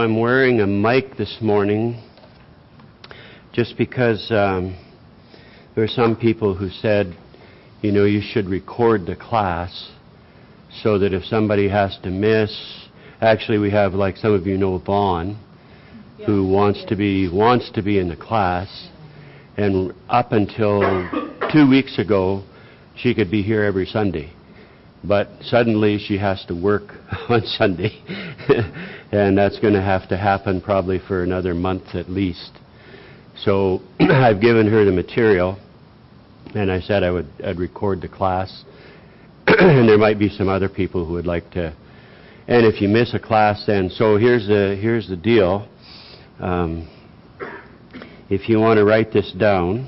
I'm wearing a mic this morning just because there are some people who said, you know, you should record the class so that if somebody has to miss, actually we have, like some of you know, Vaughn, who wants to be in the class, and up until 2 weeks ago, she could be here every Sunday. But suddenly she has to work on Sunday, and that's going to have to happen probably for another month at least. So I've given her the material, and I said I'd record the class, and there might be some other people who would like to. And if you miss a class, then so here's the deal. If you want to write this down.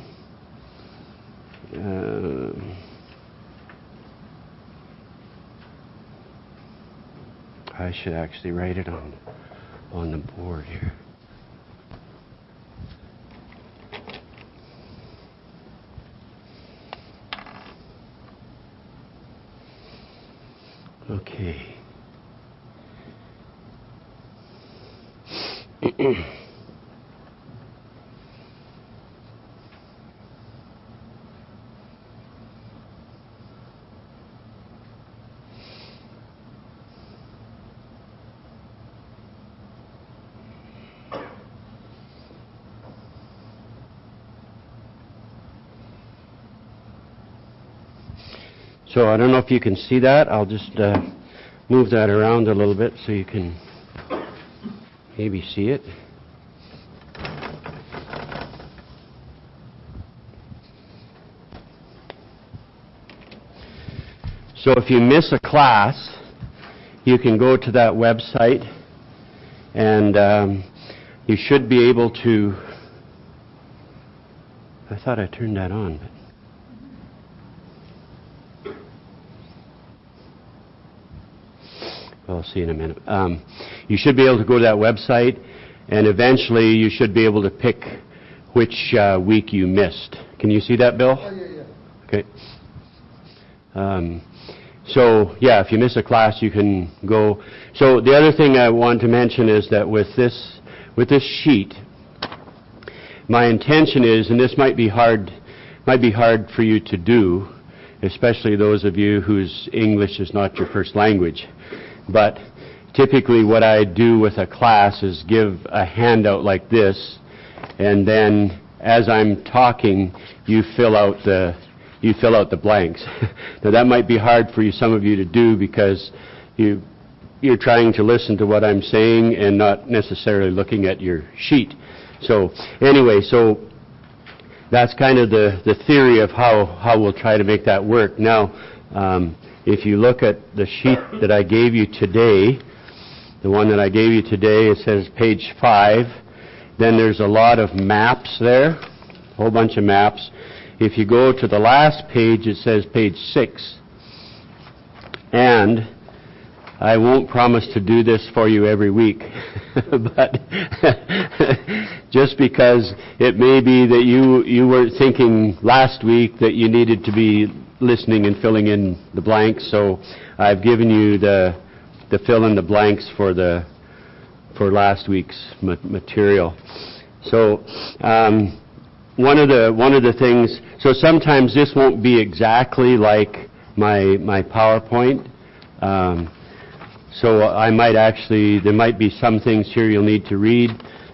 I should actually write it on the board here. Okay. So I don't know if you can see that. I'll just move that around a little bit so you can maybe see it. So if you miss a class, you can go to that website, and you should be able to. I thought I turned that on, but. I'll see in a minute. You should be able to go to that website, and eventually you should be able to pick which week you missed. Can you see that, Bill? Oh, yeah. Okay. So, yeah, if you miss a class, you can go. So the other thing I want to mention is that with this sheet, my intention is, and this might be hard for you to do, especially those of you whose English is not your first language. But typically what I do with a class is give a handout like this, and then as I'm talking, you fill out the blanks. Now that might be hard for some of you to do because you're trying to listen to what I'm saying and not necessarily looking at your sheet. So anyway, so that's kind of the theory of how we'll try to make that work. Now, if you look at the sheet that I gave you today, the one that I gave you today, it says page 5. Then there's a lot of maps there, a whole bunch of maps. If you go to the last page, it says page 6. And I won't promise to do this for you every week, but just because it may be that you were thinking last week that you needed to be listening and filling in the blanks, so I've given you the fill in the blanks for last week's material. So one of the things. So sometimes this won't be exactly like my PowerPoint. So I might actually, there might be some things here you'll need to read.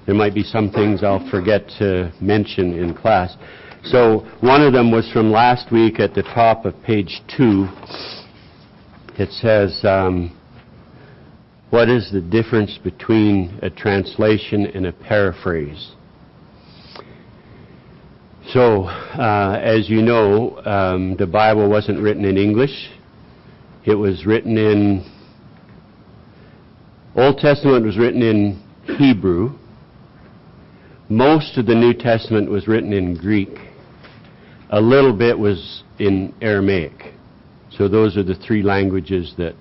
There might be some things I'll forget to mention in class. So one of them was from last week at the top of page 2. It says, what is the difference between a translation and a paraphrase? So, as you know, the Bible wasn't written in English. It was written in, Old Testament was written in Hebrew. Most of the New Testament was written in Greek. A little bit was in Aramaic. So those are the 3 languages that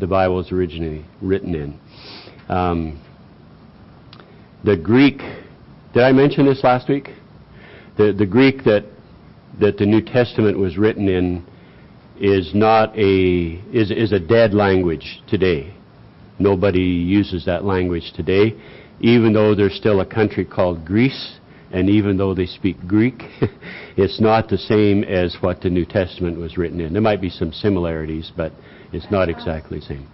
the Bible was originally written in. The Greek, did I mention this last week? The Greek that the New Testament was written in is a dead language today. Nobody uses that language today, even though there's still a country called Greece, and even though they speak Greek, it's not the same as what the New Testament was written in. There might be some similarities, but it's not exactly the same.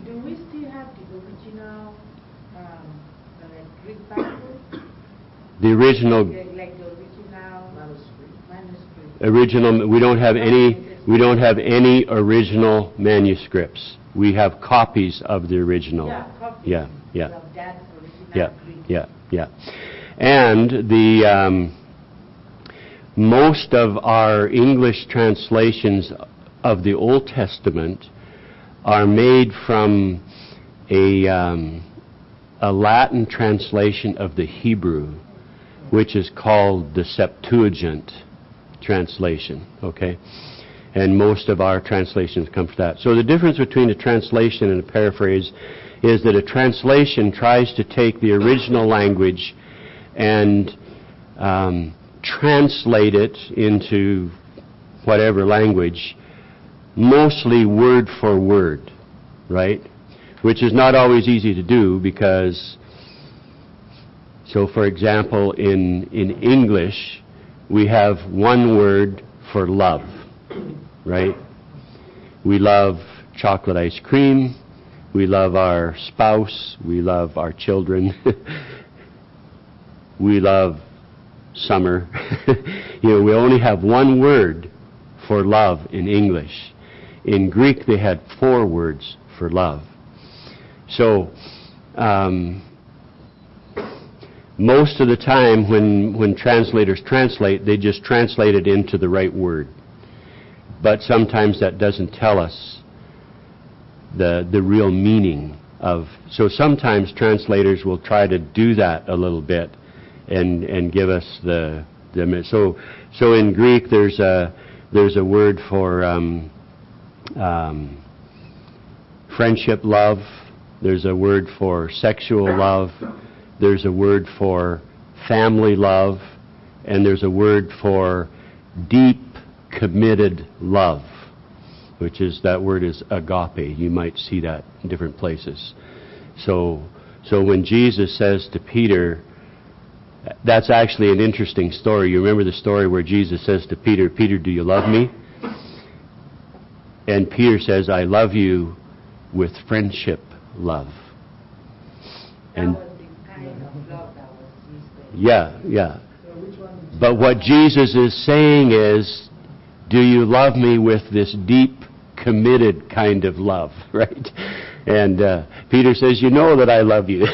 Do we still have the original Greek Bible? The original... Like the original manuscript. Original, we don't have any original manuscripts. We have copies of the original. Yeah, copies yeah. of that original Greek. Yeah. And the most of our English translations of the Old Testament are made from a Latin translation of the Hebrew, which is called the Septuagint translation, okay? And most of our translations come from that. So the difference between a translation and a paraphrase is that a translation tries to take the original language and translate it into whatever language, mostly word for word, right? Which is not always easy to do because, so for example, in English, we have one word for love, right? We love chocolate ice cream, we love our spouse, we love our children, we love summer. We only have one word for love in English. In Greek, they had 4 words for love. So, most of the time when translators translate, they just translate it into the right word. But sometimes that doesn't tell us the real meaning of... So sometimes translators will try to do that a little bit and give us the so in Greek there's a word for friendship love, there's a word for sexual love, there's a word for family love, and there's a word for deep committed love, which is, that word is agape. You might see that in different places. So when Jesus says to Peter, that's actually an interesting story. You remember the story where Jesus says to Peter, "Peter, do you love me?" And Peter says, "I love you with friendship love." And That was the kind of love that was used. yeah. But what Jesus is saying is, do you love me with this deep, committed kind of love, right? And Peter says, "You know that I love you."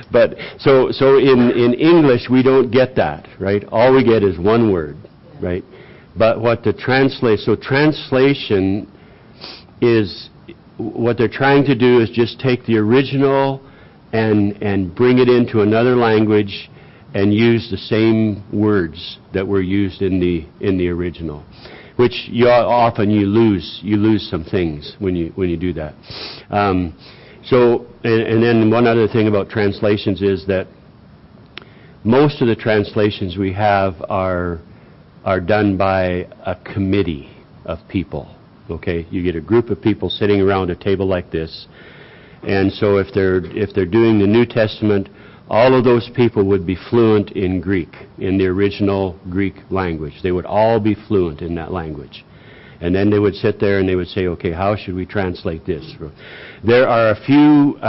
But so in English we don't get that, right? All we get is one word, right? But what the translation is, what they're trying to do is just take the original and bring it into another language and use the same words that were used in the original, which often you lose some things when you do that. And then one other thing about translations is that most of the translations we have are done by a committee of people. Okay, you get a group of people sitting around a table like this, and so if they're doing the New Testament, all of those people would be fluent in Greek, in the original Greek language. They would all be fluent in that language. And then they would sit there and they would say, okay, how should we translate this? There are a few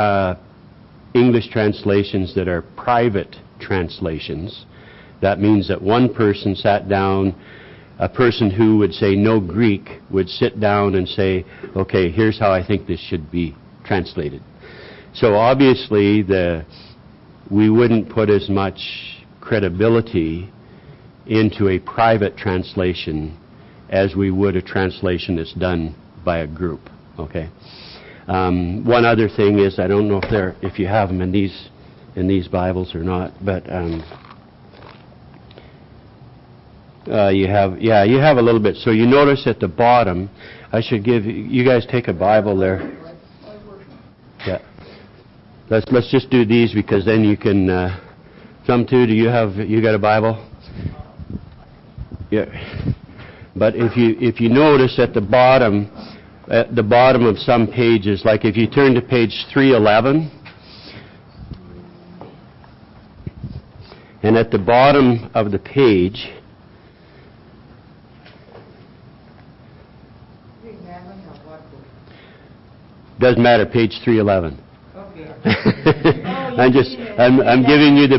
English translations that are private translations. That means that one person sat down, a person who would say no Greek would sit down and say, okay, here's how I think this should be translated. So obviously we wouldn't put as much credibility into a private translation as we would a translation that's done by a group. Okay. One other thing is, I don't know if you have them in these Bibles or not, but you have a little bit. So you notice at the bottom, I should give you guys take a Bible there. Yeah. Let's just do these because then you can. Some too. You got a Bible? Yeah. But if you notice at the bottom, at the bottom of some pages, like if you turn to page 311, and at the bottom of the page, doesn't matter, page 311. I'm giving you the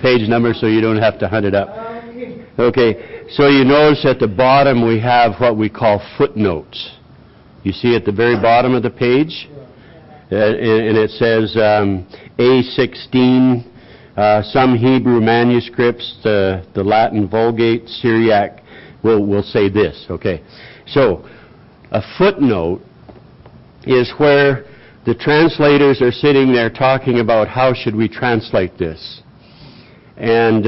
page number so you don't have to hunt it up. Okay, so you notice at the bottom we have what we call footnotes. You see at the very bottom of the page, and it says A16, some Hebrew manuscripts, the Latin Vulgate, Syriac will say this. Okay, so a footnote is where the translators are sitting there talking about how should we translate this. And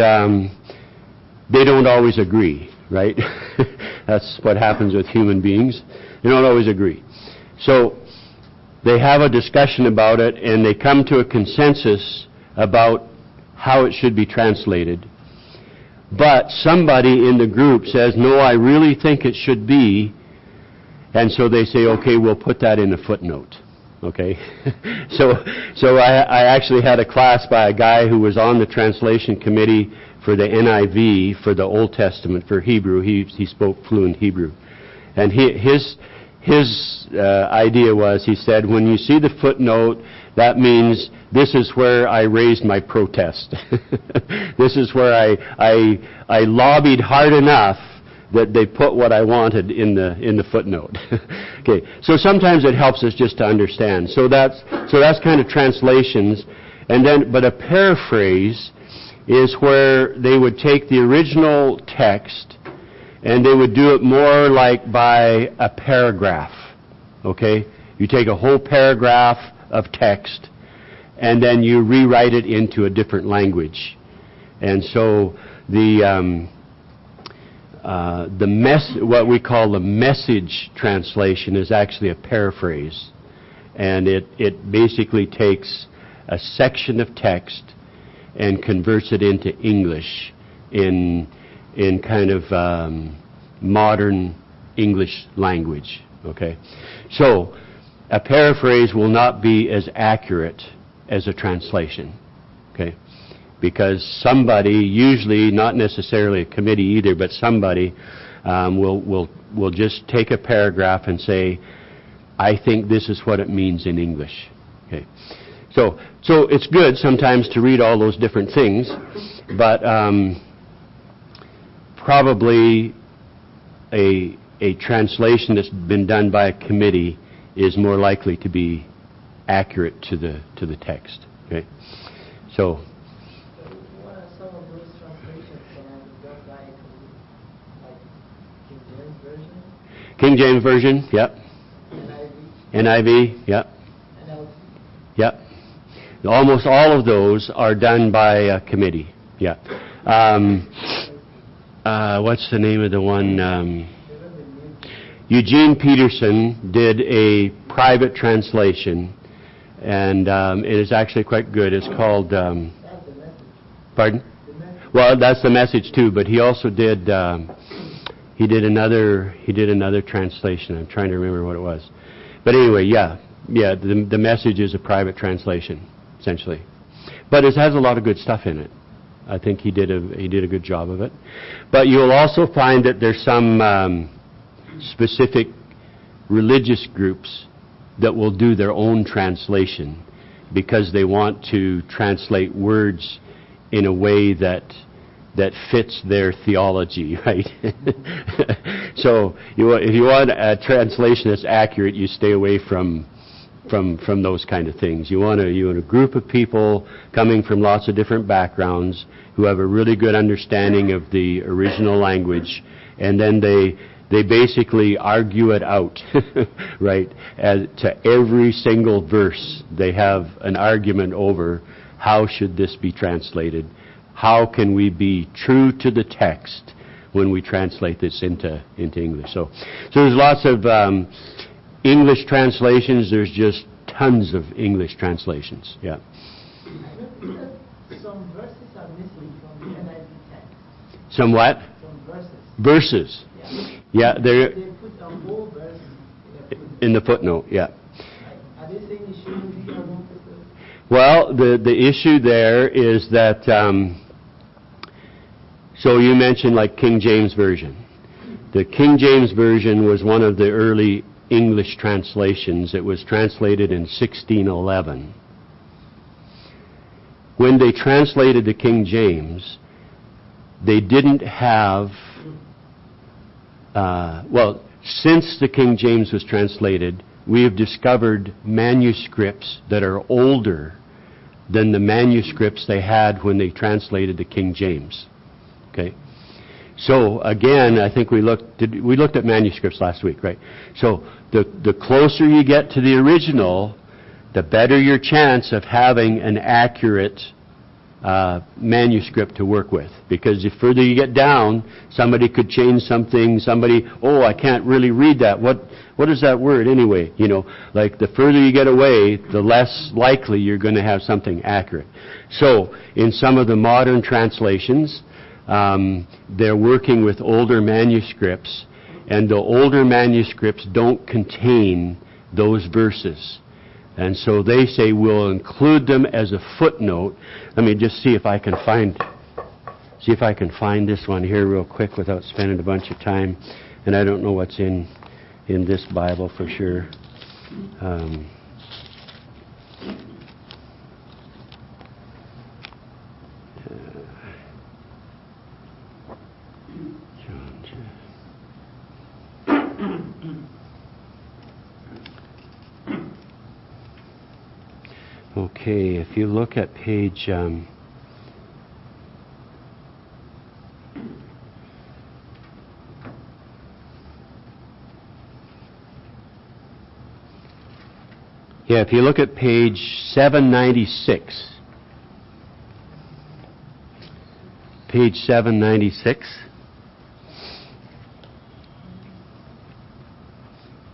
they don't always agree, right? That's what happens with human beings. They don't always agree. So they have a discussion about it, and they come to a consensus about how it should be translated. But somebody in the group says, no, I really think it should be, and so they say, okay, we'll put that in a footnote. Okay? So I actually had a class by a guy who was on the translation committee for the NIV, for the Old Testament, for Hebrew. He spoke fluent Hebrew. And his idea was, he said, when you see the footnote, that means this is where I raised my protest. This is where I lobbied hard enough that they put what I wanted in the footnote. Okay, so sometimes it helps us just to understand. So that's kind of translations, and then but a paraphrase is where they would take the original text and they would do it more like by a paragraph. Okay, you take a whole paragraph of text and then you rewrite it into a different language, and so what we call the message translation is actually a paraphrase, and it basically takes a section of text and converts it into English in kind of modern English language. Okay, so a paraphrase will not be as accurate as a translation. Okay. Because somebody, usually not necessarily a committee either, but somebody will just take a paragraph and say, I think this is what it means in English. Okay, so it's good sometimes to read all those different things, but probably a translation that's been done by a committee is more likely to be accurate to the text. Okay, so. King James Version, yep. NIV, yep. Yep. Almost all of those are done by a committee, yeah. What's the name of the one? Eugene Peterson did a private translation, and it is actually quite good. It's called, pardon? Well, that's the message too, but he also did... He did another translation. I'm trying to remember what it was. But anyway, the message is a private translation, essentially. But it has a lot of good stuff in it. I think he did a good job of it. But you'll also find that there's some specific religious groups that will do their own translation because they want to translate words in a way that fits their theology, right? So if you want a translation that's accurate, you stay away from those kind of things. You want a group of people coming from lots of different backgrounds who have a really good understanding of the original language, and then they basically argue it out, right? To every single verse, they have an argument over how should this be translated. How can we be true to the text when we translate this into English? So there's lots of English translations. There's just tons of English translations. Yeah. Some verses are missing from the NIV text. Some what? Some verses. Verses. Yeah. They put a whole verse In the footnote, yeah. Are they saying it shouldn't be on emphasis? Well, the issue there is that, so you mentioned like King James Version. The King James Version was one of the early English translations. It was translated in 1611. When they translated the King James, they didn't have, since the King James was translated, we have discovered manuscripts that are older than the manuscripts they had when they translated the King James. Okay? So again, I think we looked at manuscripts last week, right? So the closer you get to the original, the better your chance of having an accurate manuscript to work with. Because the further you get down, somebody could change something, I can't really read that. What is that word anyway? You know, like the further you get away, the less likely you're going to have something accurate. So in some of the modern translations, they're working with older manuscripts, and the older manuscripts don't contain those verses. And so they say we'll include them as a footnote. Let me just see if I can find this one here real quick without spending a bunch of time. And I don't know what's in this Bible for sure. Okay, if you look at page if you look at page 796. Page 796.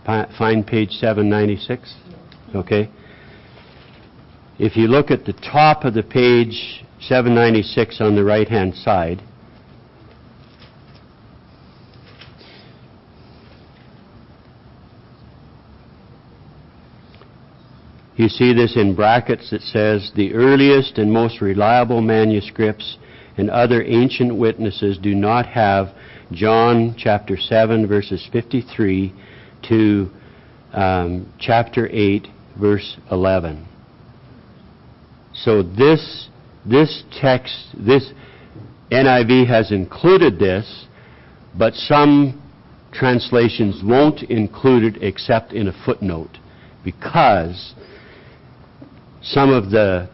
Find page 796. Okay. If you look at the top of the page 796 on the right-hand side, you see this in brackets that says, the earliest and most reliable manuscripts and other ancient witnesses do not have John chapter 7 verses 53 to chapter 8 verse 11. So this text, this NIV has included this, but some translations won't include it except in a footnote, because some of the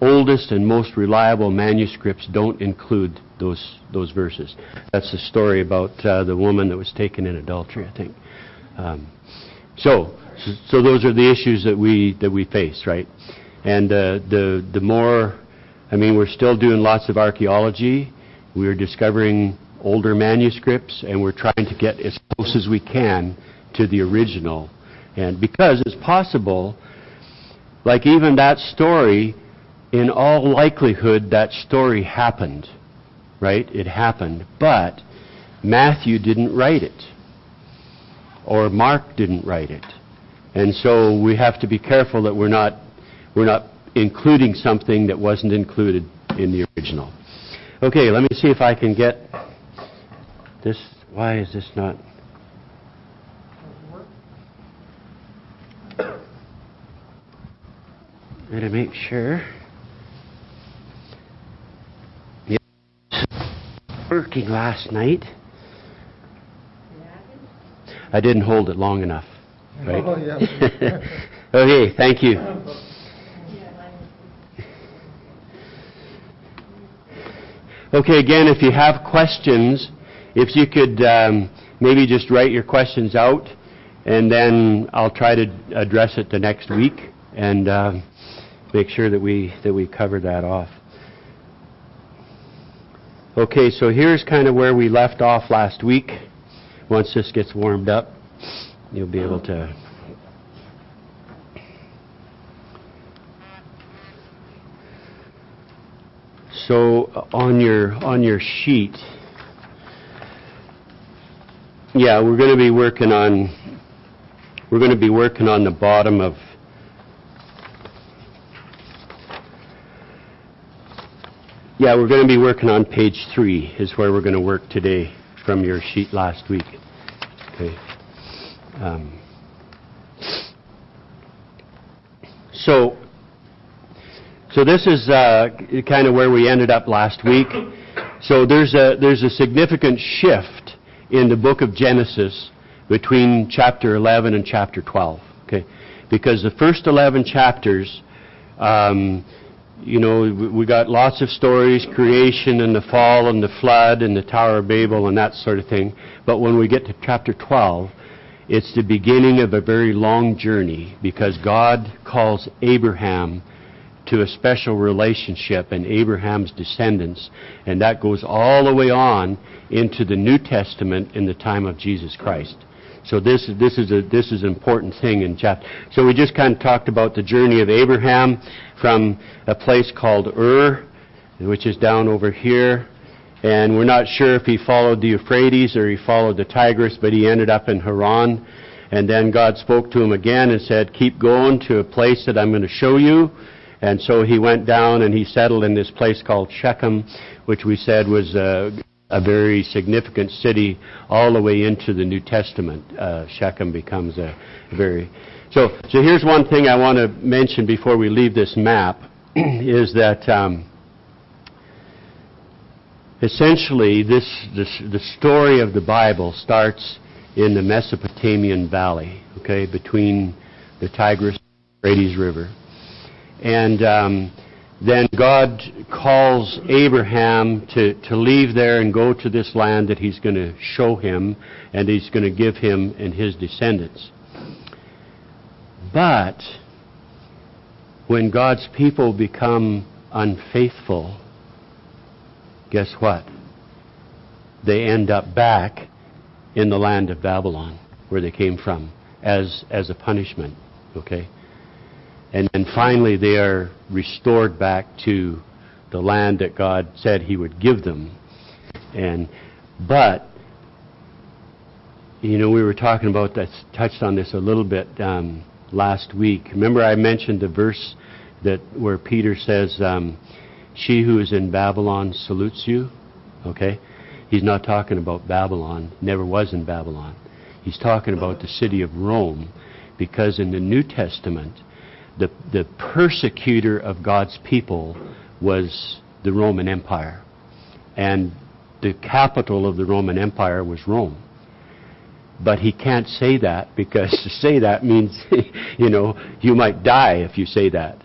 oldest and most reliable manuscripts don't include those verses. That's the story about the woman that was taken in adultery, I think. So those are the issues that we face, right? And the more, we're still doing lots of archaeology. We're discovering older manuscripts, and we're trying to get as close as we can to the original. And because it's possible, like even that story, in all likelihood, that story happened, right? It happened. But Matthew didn't write it, or Mark didn't write it. And so we have to be careful that we're not including something that wasn't included in the original. Okay, let me see if I can get this. Why is this not? Gotta make sure. Yeah. Working last night. I didn't hold it long enough. Right? Oh, yeah. Okay, thank you. Okay, again, if you have questions, if you could maybe just write your questions out, and then I'll try to address it the next week and make sure that we cover that off. Okay, so here's kind of where we left off last week. Once this gets warmed up, you'll be able to. So on your sheet, we're going to be working on we're going to be working on the bottom of we're going to be working on page 3 is where we're going to work today from your sheet last week. Okay. So this is kind of where we ended up last week. So there's a significant shift in the book of Genesis between chapter 11 and chapter 12. Okay, because the first 11 chapters, we got lots of stories, creation and the fall and the flood and the Tower of Babel and that sort of thing. But when we get to chapter 12, it's the beginning of a very long journey, because God calls Abraham to a special relationship and Abraham's descendants, and that goes all the way on into the New Testament in the time of Jesus Christ. So this is an important thing in chapter. So we just kind of talked about the journey of Abraham from a place called Ur, which is down over here, and we're not sure if he followed the Euphrates or he followed the Tigris, but he ended up in Haran. And then God spoke to him again and said, keep going to a place that I'm going to show you. And so he went down and he settled in this place called Shechem, which we said was a very significant city all the way into the New Testament. Shechem becomes a very... So here's one thing I want to mention before we leave this map, is that essentially the story of the Bible starts in the Mesopotamian Valley, okay, between the Tigris and Euphrates River. And then God calls Abraham to leave there and go to this land that he's going to show him, and he's going to give him and his descendants. But when God's people become unfaithful, guess what? They end up back in the land of Babylon, where they came from, as a punishment, okay? And then finally they are restored back to the land that God said he would give them. But we were talking about that, touched on this a little bit last week. Remember I mentioned the verse where Peter says, she who is in Babylon salutes you, okay? He's not talking about Babylon, never was in Babylon. He's talking about the city of Rome, because in the New Testament, the persecutor of God's people was the Roman Empire. And the capital of the Roman Empire was Rome. But he can't say that, because to say that means, you might die if you say that.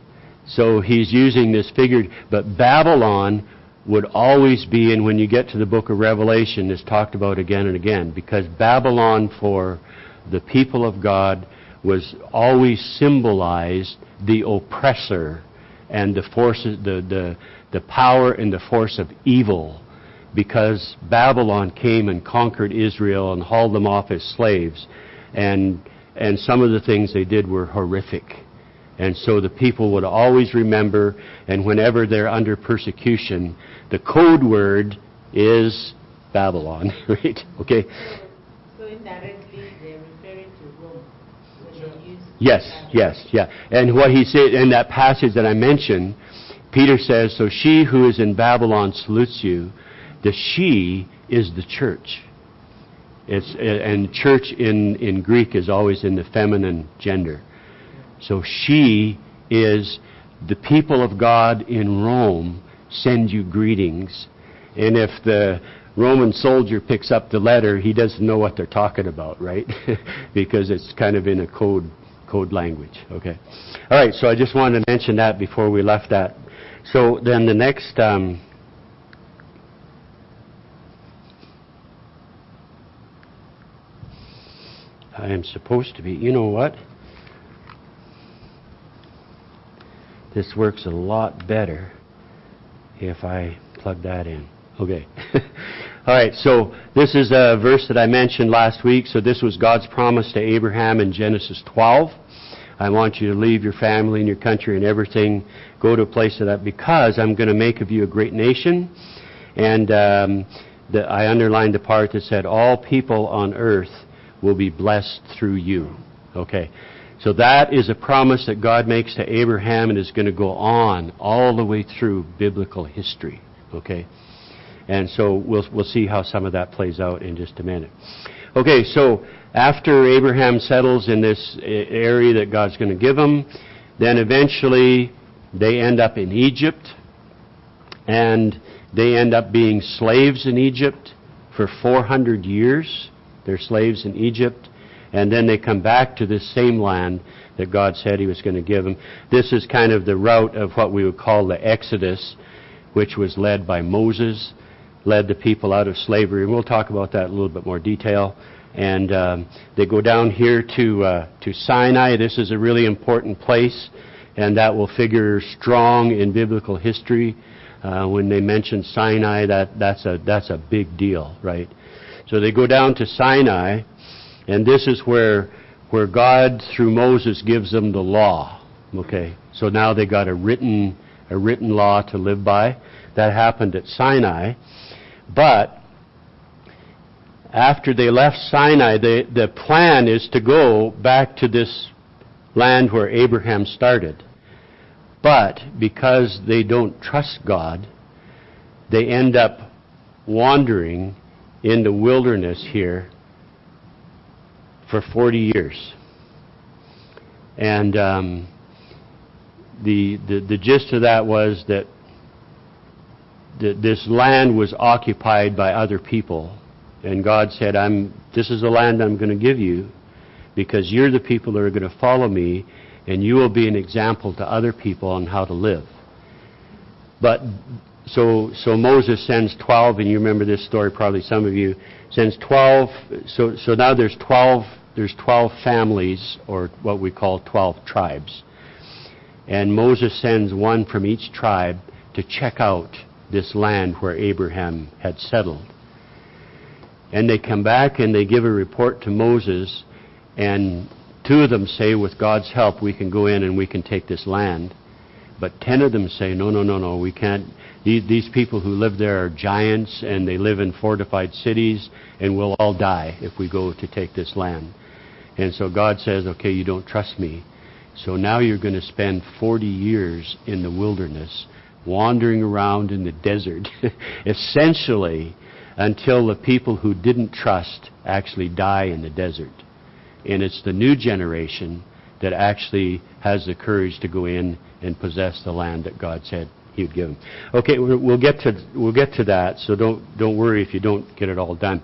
So he's using this figure. But Babylon would always be, and when you get to the book of Revelation, it's talked about again and again, because Babylon for the people of God was always symbolized the oppressor and the forces, the power and the force of evil, because Babylon came and conquered Israel and hauled them off as slaves, and some of the things they did were horrific. And so the people would always remember, and whenever they're under persecution, the code word is Babylon, right? Okay. So indirectly they're referring to Rome. Yes. And what he said in that passage that I mentioned, Peter says, so she who is in Babylon salutes you. The she is the church. And church in Greek is always in the feminine gender. So she is the people of God in Rome send you greetings. And if the Roman soldier picks up the letter, he doesn't know what they're talking about, right? Because it's kind of in a code language. Okay. All right, so I just wanted to mention that before we left that. So then the next... I am supposed to be... You know what? This works a lot better if I plug that in. Okay. All right, so this is a verse that I mentioned last week. So this was God's promise to Abraham in Genesis 12. I want you to leave your family and your country and everything, go to a place because I'm going to make of you a great nation. And I underlined the part that said, all people on earth will be blessed through you. Okay. So that is a promise that God makes to Abraham and is going to go on all the way through biblical history. Okay. And so we'll see how some of that plays out in just a minute. Okay, so after Abraham settles in this area that God's going to give him, then eventually they end up in Egypt, and they end up being slaves in Egypt for 400 years. They're slaves in Egypt, and then they come back to this same land that God said He was going to give them. This is kind of the route of what we would call the Exodus, which was led by Moses, led the people out of slavery. And we'll talk about that in a little bit more detail. And they go down here to Sinai. This is a really important place, and that will figure strong in biblical history. When they mention Sinai, that's a big deal, right? So they go down to Sinai, and this is where God, through Moses, gives them the law. Okay, so now they got a written law to live by. That happened at Sinai. But after they left Sinai, the plan is to go back to this land where Abraham started. But because they don't trust God, they end up wandering in the wilderness here for 40 years. And the gist of that was that this land was occupied by other people. And God said, this is the land I'm going to give you because you're the people that are going to follow me, and you will be an example to other people on how to live. But so Moses sends 12, and you remember this story, probably some of you, sends 12. So now there's 12 families, or what we call 12 tribes. And Moses sends one from each tribe to check out this land where Abraham had settled. And they come back and they give a report to Moses, and 2 of them say, with God's help, we can go in and we can take this land. But 10 of them say, no, we can't. These people who live there are giants, and they live in fortified cities, and we'll all die if we go to take this land. And so God says, okay, you don't trust me. So now you're going to spend 40 years in the wilderness, wandering around in the desert, essentially until the people who didn't trust actually die in the desert. And it's the new generation that actually has the courage to go in and possess the land that God said He would give them. Okay, we'll get to that, so don't worry if you don't get it all done.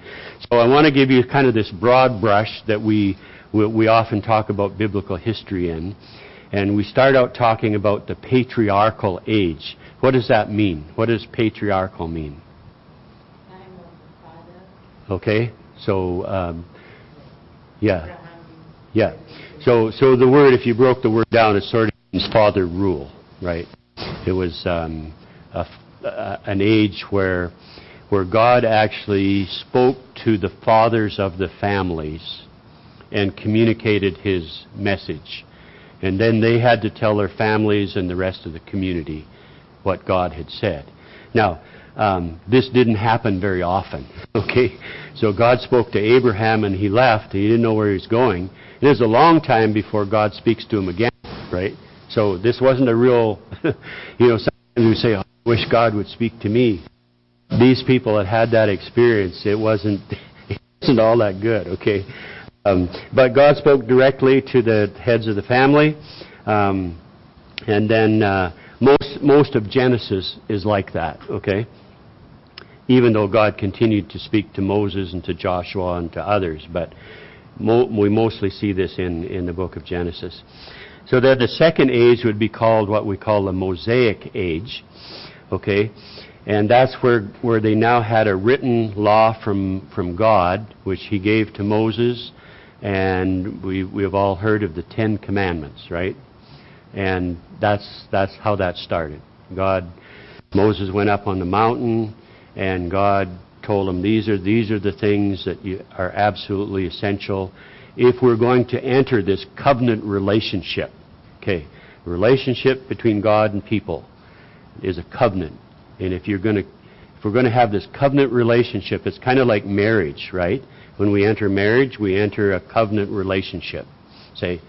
So I want to give you kind of this broad brush that we often talk about biblical history in. And we start out talking about the patriarchal age. What does that mean? What does patriarchal mean? Time of the father. Okay, so yeah. So the word, if you broke the word down, it sort of means father rule, right? It was an age where God actually spoke to the fathers of the families and communicated His message. And then they had to tell their families and the rest of the community what God had said. Now, this didn't happen very often, okay? So God spoke to Abraham and he left. He didn't know where he was going. It was a long time before God speaks to him again, right? So this wasn't a real, sometimes we say, oh, I wish God would speak to me. These people had that experience. It wasn't all that good, okay? But God spoke directly to the heads of the family. And then most of Genesis is like that, okay? Even though God continued to speak to Moses and to Joshua and to others. But we mostly see this in the book of Genesis. So that the second age would be called what we call the Mosaic age, okay? And that's where they now had a written law from God, which He gave to Moses. And we have all heard of the 10 Commandments, right? And that's how that started. Moses went up on the mountain, and God told him these are the things that are absolutely essential if we're going to enter this covenant relationship. Okay, relationship between God and people is a covenant, and if we're going to have this covenant relationship, it's kind of like marriage, right? When we enter marriage, we enter a covenant relationship. say,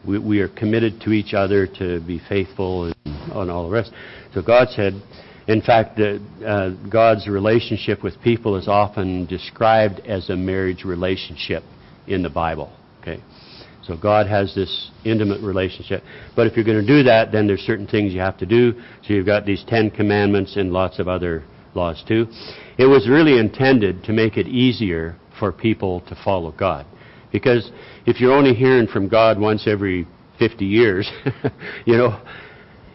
we are committed to each other to be faithful and all the rest. So God said, in fact, God's relationship with people is often described as a marriage relationship in the Bible. Okay, so God has this intimate relationship. But if you're going to do that, then there's certain things you have to do. So you've got these 10 commandments and lots of other laws too. It was really intended to make it easier for people to follow God. Because if you're only hearing from God once every 50 years,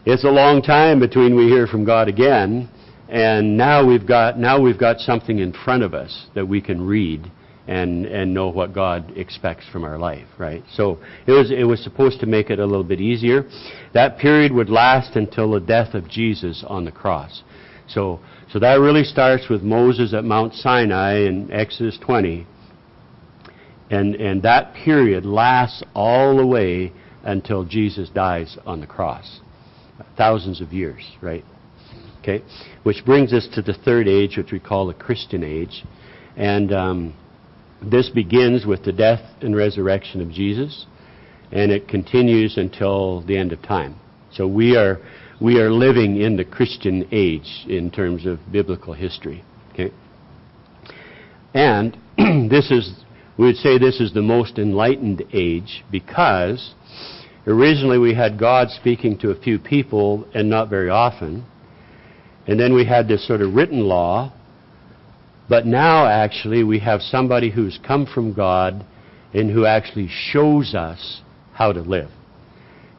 it's a long time between we hear from God again, and now we've got something in front of us that we can read and know what God expects from our life, right? So it was supposed to make it a little bit easier. That period would last until the death of Jesus on the cross. So that really starts with Moses at Mount Sinai in Exodus 20. And that period lasts all the way until Jesus dies on the cross. Thousands of years, right? Okay? Which brings us to the third age, which we call the Christian age. And this begins with the death and resurrection of Jesus, and it continues until the end of time. So we are living in the Christian age in terms of biblical history. Okay? And we would say this is the most enlightened age because originally we had God speaking to a few people and not very often. And then we had this sort of written law. But now actually we have somebody who's come from God and who actually shows us how to live.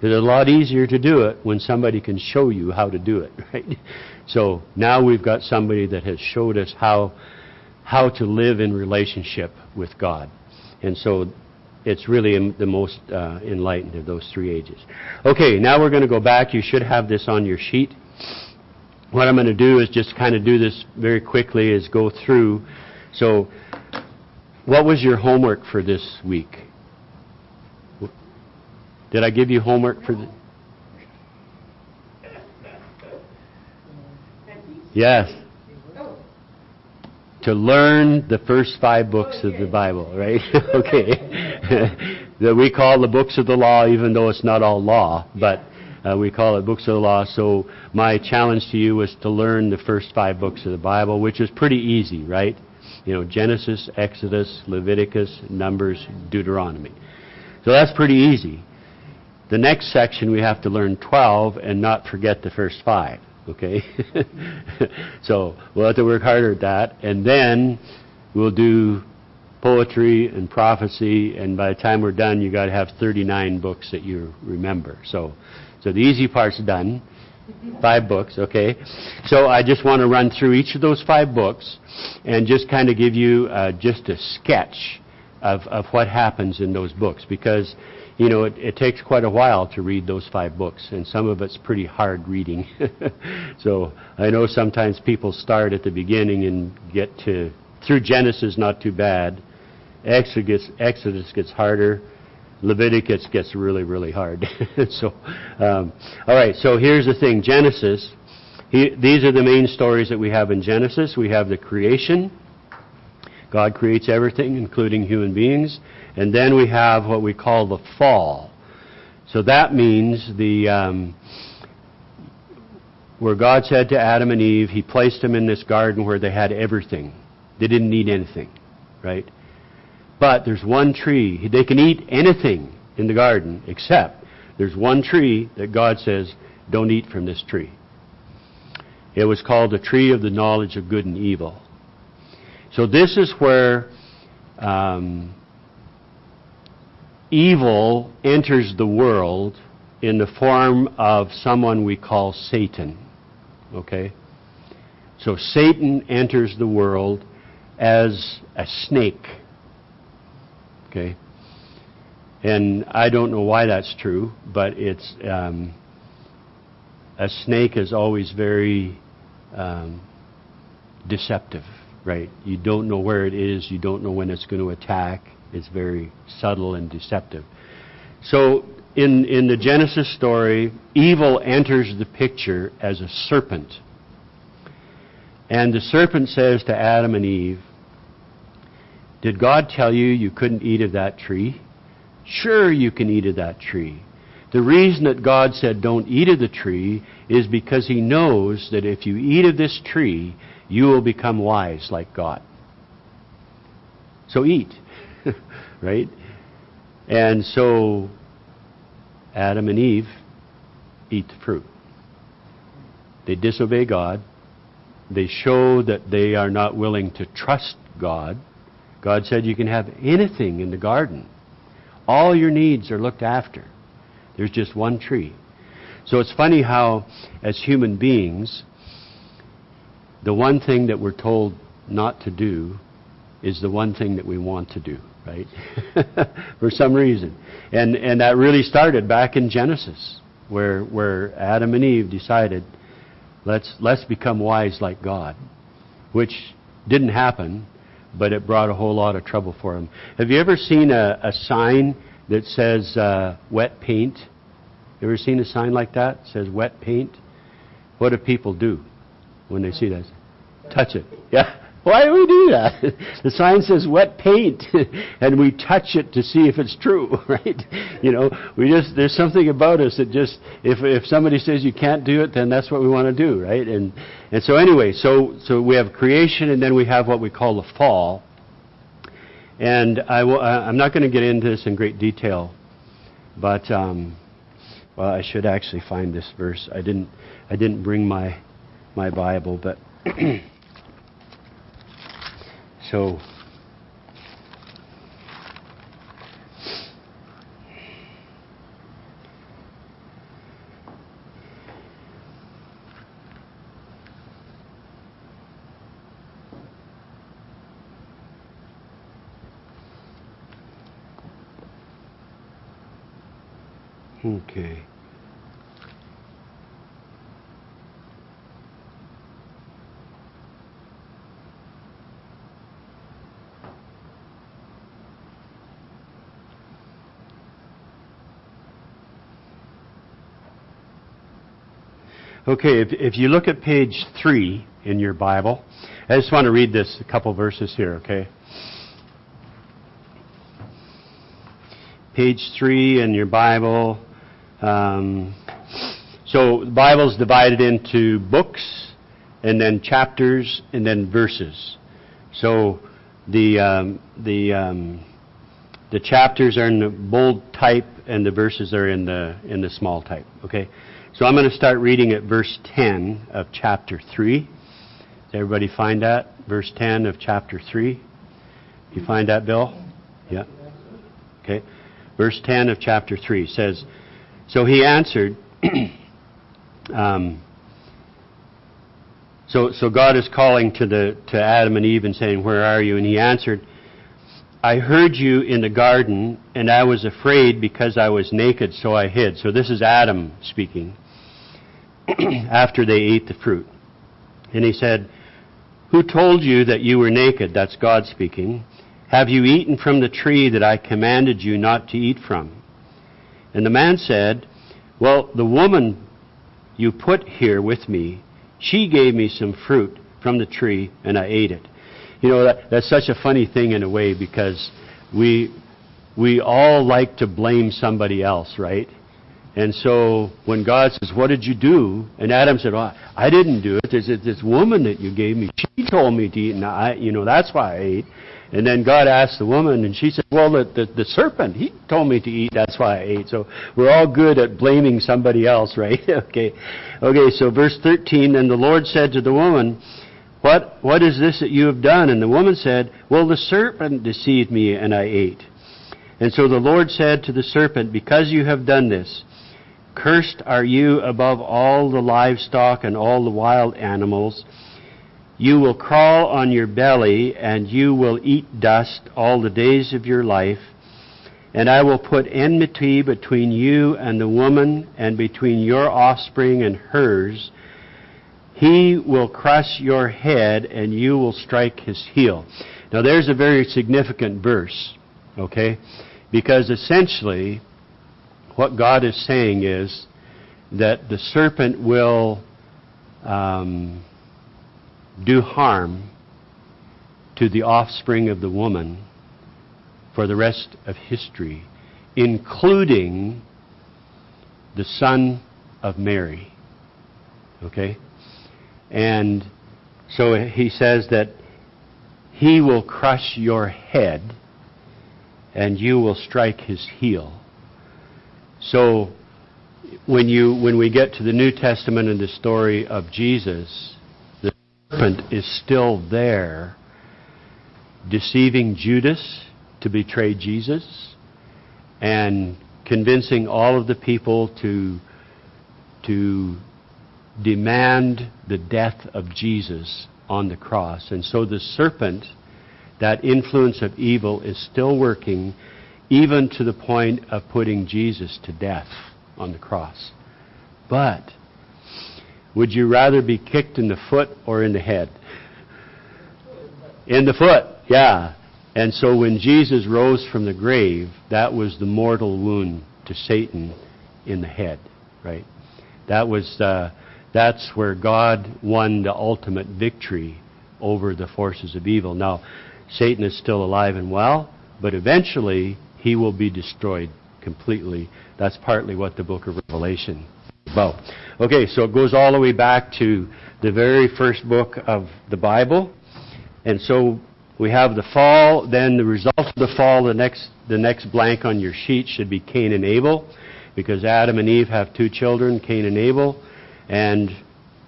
It's a lot easier to do it when somebody can show you how to do it, right? So now we've got somebody that has showed us how to live in relationship with God. And so it's really the most enlightened of those three ages. Okay, now we're going to go back. You should have this on your sheet. What I'm going to do is just kind of do this very quickly, is go through. So what was your homework for this week? Did I give you homework for the... Yes. To learn the first 5 books of the Bible, right? Okay. That we call the books of the law, even though it's not all law, but we call it books of the law. So my challenge to you was to learn the first 5 books of the Bible, which is pretty easy, right? Genesis, Exodus, Leviticus, Numbers, Deuteronomy. So that's pretty easy. The next section we have to learn 12 and not forget the first 5. Okay? So we'll have to work harder at that. And then we'll do poetry and prophecy, and by the time we're done, you got to have 39 books that you remember. So the easy part's done. 5 books, okay? So I just want to run through each of those 5 books and just kind of give you just a sketch of what happens in those books, because it takes quite a while to read those 5 books, and some of it's pretty hard reading. So I know sometimes people start at the beginning and get through Genesis, not too bad. Exodus gets harder. Leviticus gets really, really hard. So, all right, so here's the thing. Genesis, these are the main stories that we have in Genesis. We have the creation. God creates everything, including human beings. And then we have what we call the fall. So that means where God said to Adam and Eve, He placed them in this garden where they had everything. They didn't need anything, right? But there's one tree. They can eat anything in the garden, except there's one tree that God says, don't eat from this tree. It was called the tree of the knowledge of good and evil. So this is where evil enters the world in the form of someone we call Satan. Okay? So Satan enters the world as a snake. Okay? And I don't know why that's true, but it's a snake is always very deceptive, right? You don't know where it is. You don't know when it's going to attack. It's very subtle and deceptive. So in the Genesis story, evil enters the picture as a serpent. And the serpent says to Adam and Eve, did God tell you you couldn't eat of that tree? Sure, you can eat of that tree. The reason that God said don't eat of the tree is because He knows that if you eat of this tree, you will become wise like God. So eat, right? And so Adam and Eve eat the fruit. They disobey God. They show that they are not willing to trust God. God said you can have anything in the garden. All your needs are looked after. There's just one tree. So it's funny how, as human beings, the one thing that we're told not to do is the one thing that we want to do, right? For some reason. And that really started back in Genesis, where Adam and Eve decided, let's become wise like God, which didn't happen, but it brought a whole lot of trouble for them. Have you ever seen a sign that says wet paint? You ever seen a sign like that? It says wet paint. What do people do when they see that? Touch it. Yeah. Why do we do that? The sign says wet paint, and we touch it to see if it's true, right? You know, there's something about us that just, if somebody says you can't do it, then that's what we want to do, right? And so anyway, so we have creation, and then we have what we call the fall. And I'm not going to get into this in great detail, but well, I should actually find this verse. I didn't bring my Bible, but so okay. Okay, if you look at page 3 in your Bible, I just want to read this, a couple verses here, okay? Page 3 in your Bible. So the Bible's divided into books, and then chapters, and then verses. So the chapters are in the bold type, and the verses are in the small type, okay? So I'm going to start reading at verse 10 of chapter 3. Does everybody find that? Verse 10 of chapter 3. You find that, Bill? Yeah. Okay. Verse 10 of chapter 3 says, so he answered, so God is calling to Adam and Eve and saying, where are you? And he answered, I heard you in the garden, and I was afraid because I was naked, so I hid. So this is Adam speaking after they ate the fruit. And he said, who told you that you were naked? That's God speaking. Have you eaten from the tree that I commanded you not to eat from? And the man said, well, the woman you put here with me, she gave me some fruit from the tree, and I ate it. You know, that's such a funny thing in a way, because we all like to blame somebody else, right? And so when God says, what did you do? And Adam said, well, I didn't do it. There's this woman that you gave me. She told me to eat, and that's why I ate. And then God asked the woman, and she said, well, the serpent, he told me to eat, that's why I ate. So we're all good at blaming somebody else, right? Okay, so verse 13, and the Lord said to the woman, what is this that you have done? And the woman said, well, the serpent deceived me, and I ate. And so the Lord said to the serpent, because you have done this, cursed are you above all the livestock and all the wild animals. You will crawl on your belly, and you will eat dust all the days of your life. And I will put enmity between you and the woman, and between your offspring and hers. He will crush your head, and you will strike his heel. Now there's a very significant verse, okay? Because essentially, what God is saying is that the serpent will do harm to the offspring of the woman for the rest of history including the son of Mary. Okay? And so he says that he will crush your head and you will strike his heel. So when we get to the New Testament and the story of Jesus, the serpent is still there, deceiving Judas to betray Jesus and convincing all of the people to demand the death of Jesus on the cross. And so the serpent, that influence of evil, is still working, even to the point of putting Jesus to death on the cross. But would you rather be kicked in the foot or in the head? In the foot, yeah. And so when Jesus rose from the grave, that was the mortal wound to Satan in the head, right? That's where God won the ultimate victory over the forces of evil. Now, Satan is still alive and well, but eventually he will be destroyed completely. That's partly what the book of Revelation is about. Okay, so it goes all the way back to the very first book of the Bible. And so we have the fall, then the result of the fall, the next blank on your sheet should be Cain and Abel, because Adam and Eve have two children, Cain and Abel, and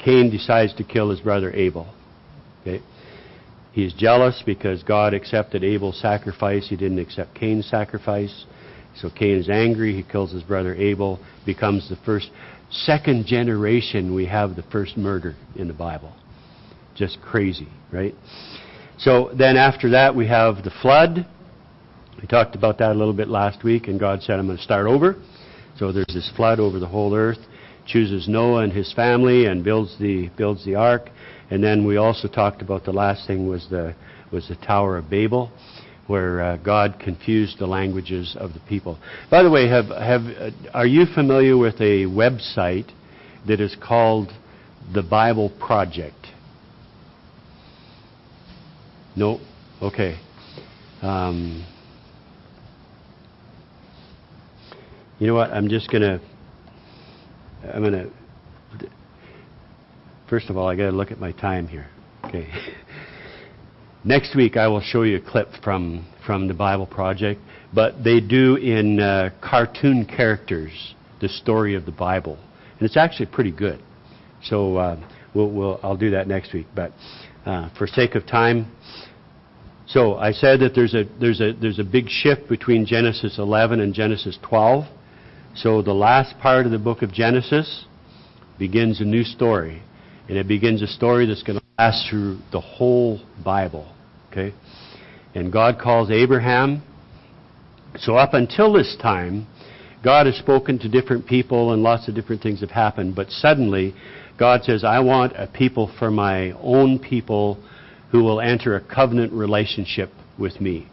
Cain decides to kill his brother Abel. Okay? He's jealous because God accepted Abel's sacrifice. He didn't accept Cain's sacrifice. So Cain is angry. He kills his brother Abel, becomes the second generation we have the first murder in the Bible. Just crazy, right? So then after that we have the flood. We talked about that a little bit last week, and God said, I'm going to start over. So there's this flood over the whole earth, chooses Noah and his family and builds the ark. And then we also talked about the last thing was the Tower of Babel, where God confused the languages of the people. By the way, are you familiar with a website that is called the Bible Project? No? Okay. You know what? I'm going to... First of all, I got to look at my time here. Okay. Next week I will show you a clip from the Bible Project, but they do in cartoon characters the story of the Bible, and it's actually pretty good. So I'll do that next week. But for sake of time, so I said that there's a big shift between Genesis 11 and Genesis 12. So the last part of the book of Genesis begins a new story. And it begins a story that's going to last through the whole Bible. Okay? And God calls Abraham. So up until this time, God has spoken to different people and lots of different things have happened. But suddenly, God says, I want a people for my own people who will enter a covenant relationship with me.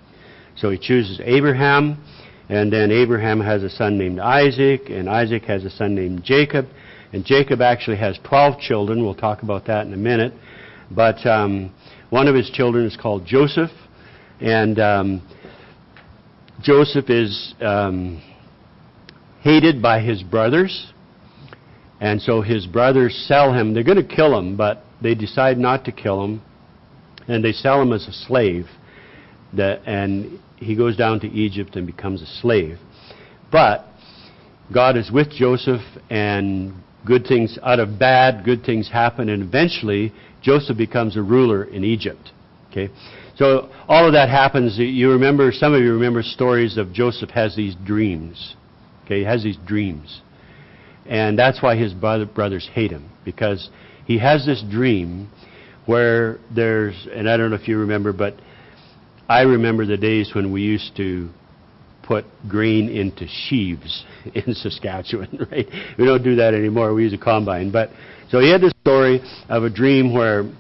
So he chooses Abraham. And then Abraham has a son named Isaac. And Isaac has a son named Jacob. And Jacob actually has 12 children. We'll talk about that in a minute. But one of his children is called Joseph. And Joseph is hated by his brothers. And so his brothers sell him. They're going to kill him, but they decide not to kill him. And they sell him as a slave. And he goes down to Egypt and becomes a slave. But God is with Joseph, and good things happen, and eventually Joseph becomes a ruler in Egypt. Okay, so all of that happens. Some of you remember stories of Joseph has these dreams. Okay, he has these dreams, and that's why his brothers hate him, because he has this dream where and I don't know if you remember, but I remember the days when we used to put grain into sheaves in Saskatchewan, right? We don't do that anymore. We use a combine. But so he had this story of a dream where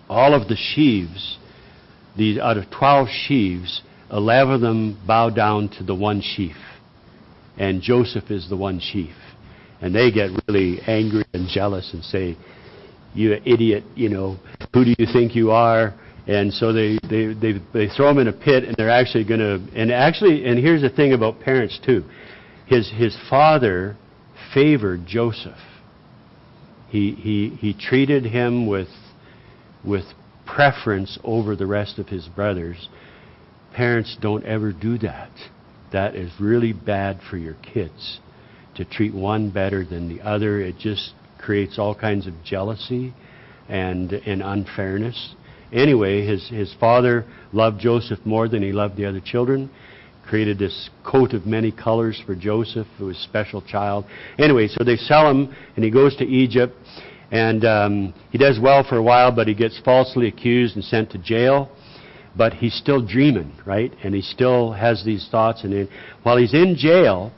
all of the sheaves, out of 12 sheaves, 11 of them bow down to the one sheaf. And Joseph is the one sheaf. And they get really angry and jealous and say, you idiot, who do you think you are? And so they throw him in a pit, and they're actually going to, and here's the thing about parents too. His father favored Joseph. He treated him with preference over the rest of his brothers. Parents, don't ever do that. That is really bad for your kids, to treat one better than the other. It just creates all kinds of jealousy and unfairness. Anyway, his father loved Joseph more than he loved the other children. Created this coat of many colors for Joseph, who was a special child. Anyway, so they sell him, and he goes to Egypt, and he does well for a while, but he gets falsely accused and sent to jail. But he's still dreaming, right? And he still has these thoughts. And while he's in jail,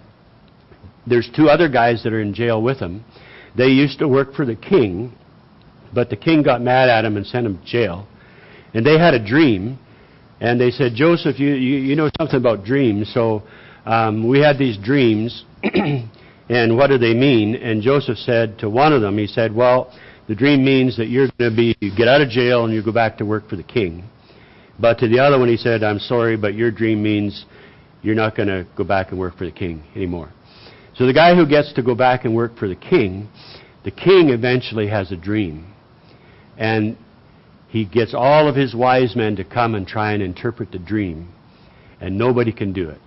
there's two other guys that are in jail with him. They used to work for the king, but the king got mad at him and sent him to jail. And they had a dream, and they said, Joseph, you know something about dreams, so we had these dreams, and what do they mean? And Joseph said to one of them, he said, well, the dream means that you get out of jail and you go back to work for the king. But to the other one, he said, I'm sorry, but your dream means you're not going to go back and work for the king anymore. So the guy who gets to go back and work for the king eventually has a dream. And he gets all of his wise men to come and try and interpret the dream. And nobody can do it.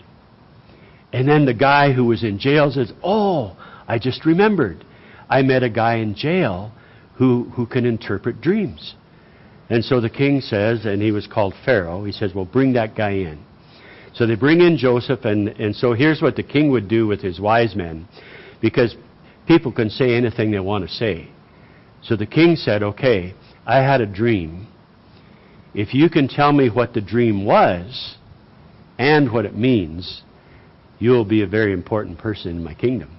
And then the guy who was in jail says, oh, I just remembered. I met a guy in jail who can interpret dreams. And so the king says, and he was called Pharaoh, he says, well, bring that guy in. So they bring in Joseph, and so here's what the king would do with his wise men, because people can say anything they want to say. So the king said, okay, I had a dream. If you can tell me what the dream was and what it means, you'll be a very important person in my kingdom.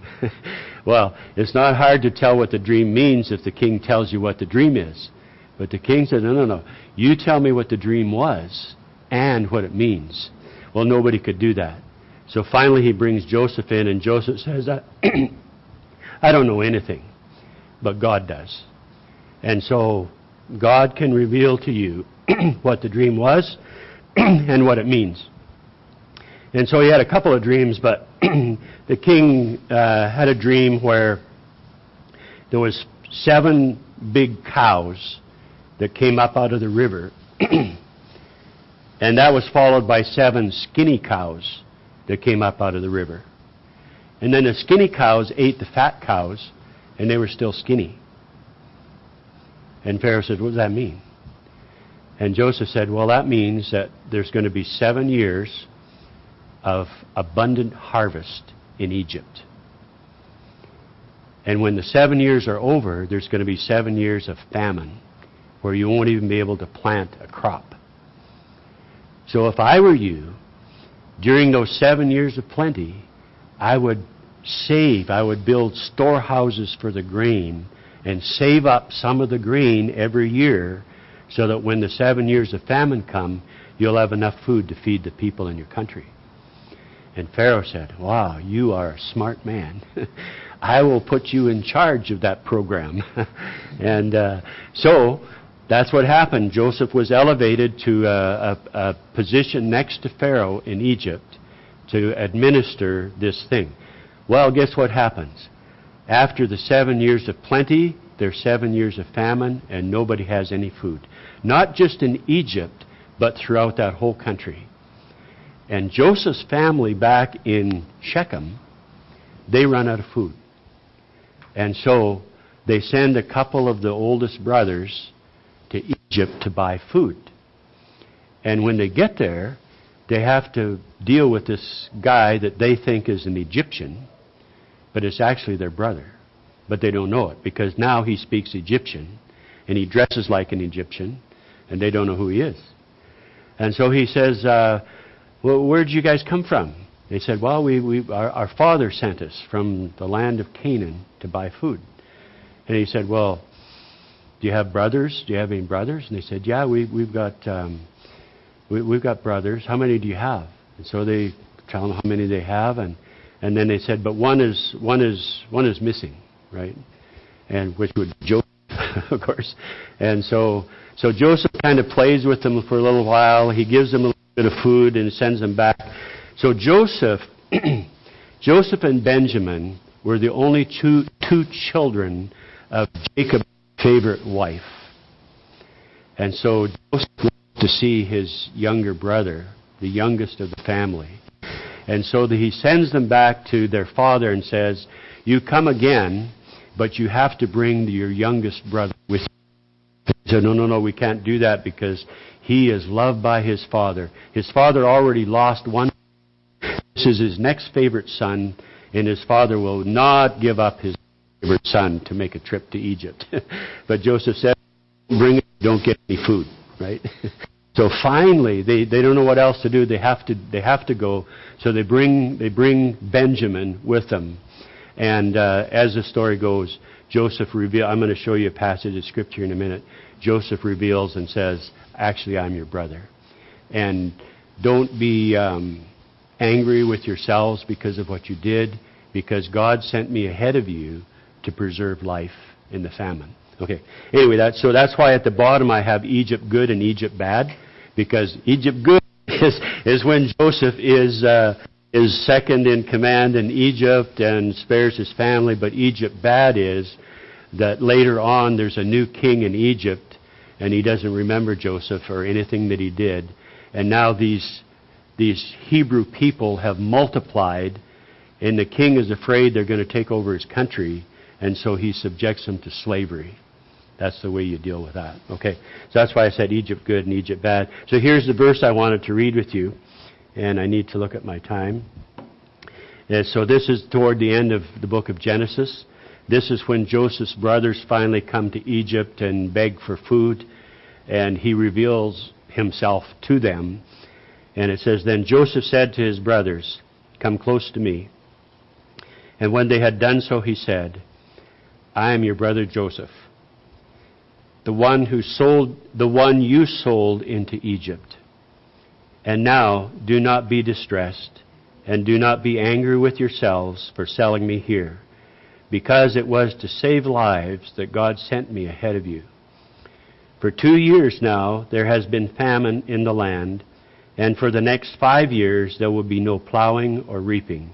Well, it's not hard to tell what the dream means if the king tells you what the dream is. But the king said, no. You tell me what the dream was and what it means. Well, nobody could do that. So finally he brings Joseph in, and Joseph says, I don't know anything, but God does. And so God can reveal to you what the dream was and what it means. And so he had a couple of dreams, but the king had a dream where there was 7 big cows that came up out of the river. And that was followed by 7 skinny cows that came up out of the river. And then the skinny cows ate the fat cows, and they were still skinny. And Pharaoh said, what does that mean? And Joseph said, well, that means that there's going to be 7 years of abundant harvest in Egypt. And when the 7 years are over, there's going to be 7 years of famine, where you won't even be able to plant a crop. So if I were you, during those 7 years of plenty, I would build storehouses for the grain and save up some of the grain every year, so that when the 7 years of famine come, you'll have enough food to feed the people in your country. And Pharaoh said, wow, you are a smart man. I will put you in charge of that program. And so that's what happened. Joseph was elevated to a position next to Pharaoh in Egypt to administer this thing. Well, guess what happens? After the 7 years of plenty, there's 7 years of famine, and nobody has any food. Not just in Egypt, but throughout that whole country. And Joseph's family back in Shechem, they run out of food. And so they send a couple of the oldest brothers to Egypt to buy food. And when they get there, they have to deal with this guy that they think is an Egyptian, but it's actually their brother. But they don't know it, because now he speaks Egyptian, and he dresses like an Egyptian, and they don't know who he is. And so he says, well, where did you guys come from? They said, well, our father sent us from the land of Canaan to buy food. And he said, well, do you have brothers? Do you have any brothers? And they said, yeah, we've got brothers. How many do you have? And so they tell them how many they have, and then they said, but one is missing, right? And which would Joseph. of course. And so Joseph kind of plays with them for a little while. He gives them a little bit of food and sends them back. So Joseph and Benjamin were the only two children of Jacob's favorite wife. And so Joseph went to see his younger brother, the youngest of the family. And so he sends them back to their father and says, you come again, but you have to bring your youngest brother with you. He said, no, we can't do that because he is loved by his father. His father already lost one. This is his next favorite son, and his father will not give up his favorite son to make a trip to Egypt. But Joseph said, bring it, don't get any food, right? So finally, they don't know what else to do. They have to go. So they bring Benjamin with them. And as the story goes, Joseph reveals, I'm going to show you a passage of Scripture in a minute. Joseph reveals and says, actually, I'm your brother. And don't be angry with yourselves because of what you did, because God sent me ahead of you to preserve life in the famine. Okay. Anyway, that's why at the bottom I have Egypt good and Egypt bad, because Egypt good is when Joseph is second in command in Egypt and spares his family, but Egypt bad is that later on there's a new king in Egypt and he doesn't remember Joseph or anything that he did, and now these Hebrew people have multiplied, and the king is afraid they're going to take over his country, and so he subjects them to slavery. That's the way you deal with that. Okay, so that's why I said Egypt good and Egypt bad. So here's the verse I wanted to read with you, and I need to look at my time. And so this is toward the end of the book of Genesis. This is when Joseph's brothers finally come to Egypt and beg for food, and he reveals himself to them. And it says, then Joseph said to his brothers, come close to me. And when they had done so, he said, I am your brother Joseph, the one you sold into Egypt. And now do not be distressed, and do not be angry with yourselves for selling me here, because it was to save lives that God sent me ahead of you. For 2 years now there has been famine in the land, and for the next 5 years there will be no plowing or reaping.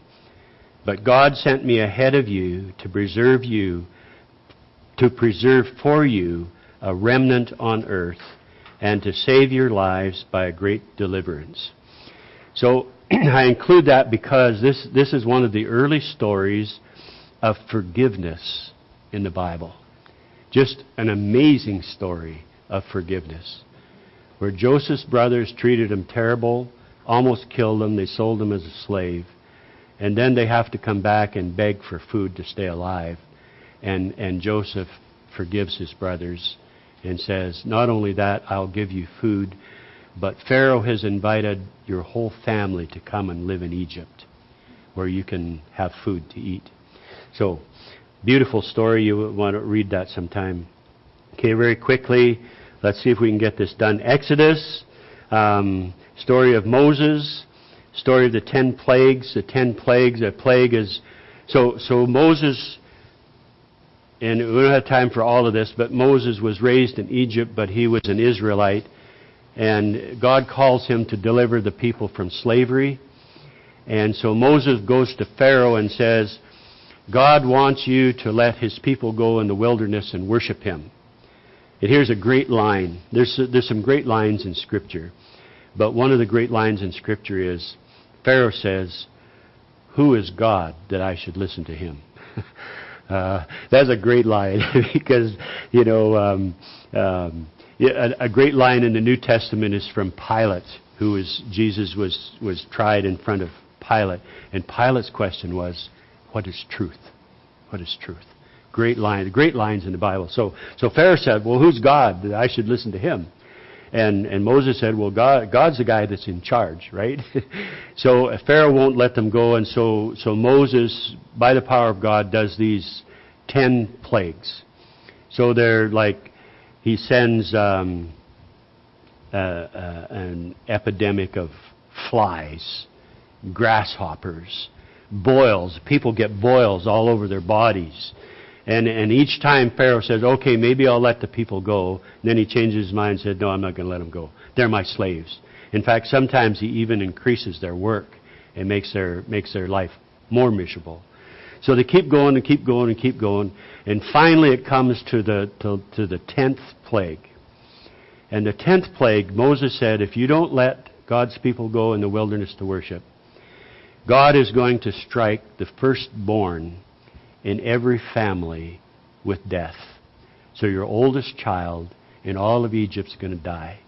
But God sent me ahead of you to preserve for you a remnant on earth, and to save your lives by a great deliverance. So I include that because this is one of the early stories of forgiveness in the Bible. Just an amazing story of forgiveness, where Joseph's brothers treated him terrible, almost killed him, they sold him as a slave, and then they have to come back and beg for food to stay alive. And Joseph forgives his brothers and says, not only that, I'll give you food, but Pharaoh has invited your whole family to come and live in Egypt, where you can have food to eat. So, beautiful story. You want to read that sometime. Okay, very quickly, let's see if we can get this done. Exodus, story of Moses, story of the 10 plagues. The 10 plagues, a plague is... So Moses... And we don't have time for all of this, but Moses was raised in Egypt, but he was an Israelite. And God calls him to deliver the people from slavery. And so Moses goes to Pharaoh and says, God wants you to let his people go in the wilderness and worship him. And here's a great line. There's some great lines in Scripture. But one of the great lines in Scripture is, Pharaoh says, who is God that I should listen to him? That's a great line because, a great line in the New Testament is from Pilate, Jesus was tried in front of Pilate. And Pilate's question was, what is truth? What is truth? Great lines in the Bible. So Pharaoh said, well, who's God that I should listen to him? And Moses said, well, God's the guy that's in charge, right? So Pharaoh won't let them go, and so Moses, by the power of God, does these 10 plagues. So they're like, he sends an epidemic of flies, grasshoppers, boils. People get boils all over their bodies. And each time Pharaoh says, okay, maybe I'll let the people go. And then he changes his mind and said, no, I'm not going to let them go. They're my slaves. In fact, sometimes he even increases their work and makes their life more miserable. So they keep going and keep going and keep going. And finally it comes to the 10th plague. And the 10th plague, Moses said, if you don't let God's people go in the wilderness to worship, God is going to strike the firstborn in every family with death. So your oldest child in all of Egypt's going to die.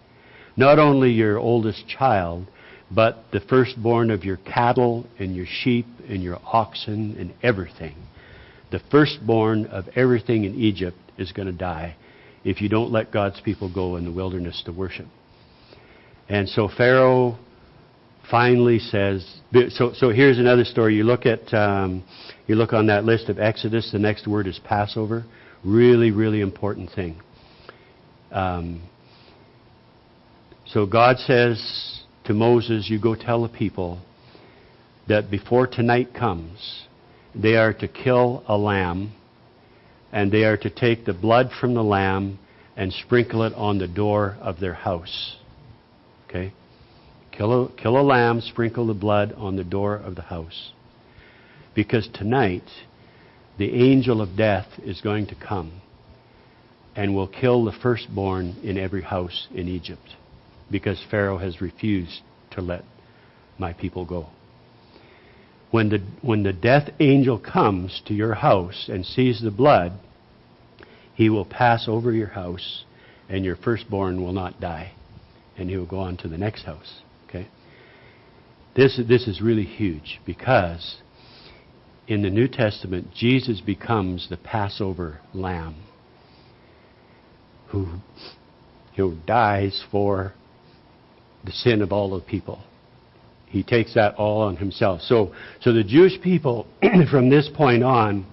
Not only your oldest child, but the firstborn of your cattle and your sheep and your oxen and everything. The firstborn of everything in Egypt is going to die if you don't let God's people go in the wilderness to worship. And so Pharaoh finally says, so here's another story. You look on that list of Exodus, the next word is Passover. Really, really important thing. So God says to Moses, you go tell the people that before tonight comes, they are to kill a lamb, and they are to take the blood from the lamb and sprinkle it on the door of their house. Okay? Kill a lamb, sprinkle the blood on the door of the house. Because tonight, the angel of death is going to come and will kill the firstborn in every house in Egypt, because Pharaoh has refused to let my people go. When the death angel comes to your house and sees the blood, he will pass over your house, and your firstborn will not die, and he will go on to the next house. Okay? This is really huge, because in the New Testament, Jesus becomes the Passover lamb who dies for the sin of all the people. He takes that all on himself. So the Jewish people from this point on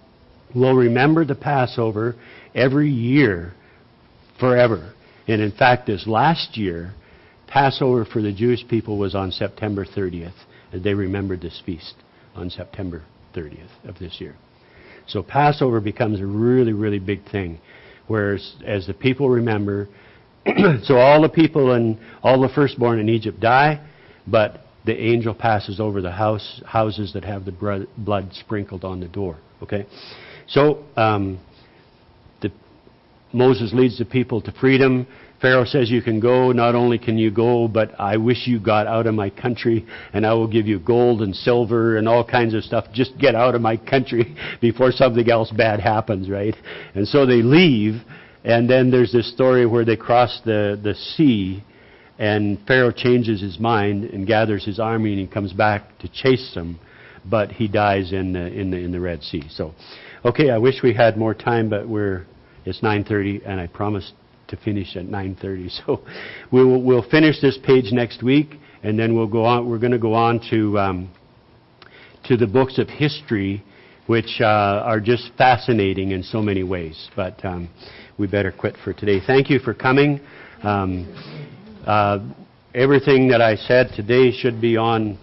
will remember the Passover every year forever. And in fact, this last year, Passover for the Jewish people was on September 30th. And they remembered this feast on September 30th of this year. So Passover becomes a really, really big thing. Whereas as the people remember, so all the people and all the firstborn in Egypt die, but the angel passes over the houses that have the blood sprinkled on the door. Okay? So Moses leads the people to freedom. Pharaoh says you can go. Not only can you go, but I wish you got out of my country, and I will give you gold and silver and all kinds of stuff. Just get out of my country before something else bad happens, right? And so they leave, and then there's this story where they cross the sea, and Pharaoh changes his mind and gathers his army, and he comes back to chase them, but he dies in the Red Sea. So, okay, I wish we had more time, but it's 9:30, and I promised to finish at 9:30. So we'll finish this page next week, and then we'll go on. We're going to go on to the books of history, which are just fascinating in so many ways. But we better quit for today. Thank you for coming. Everything that I said today should be on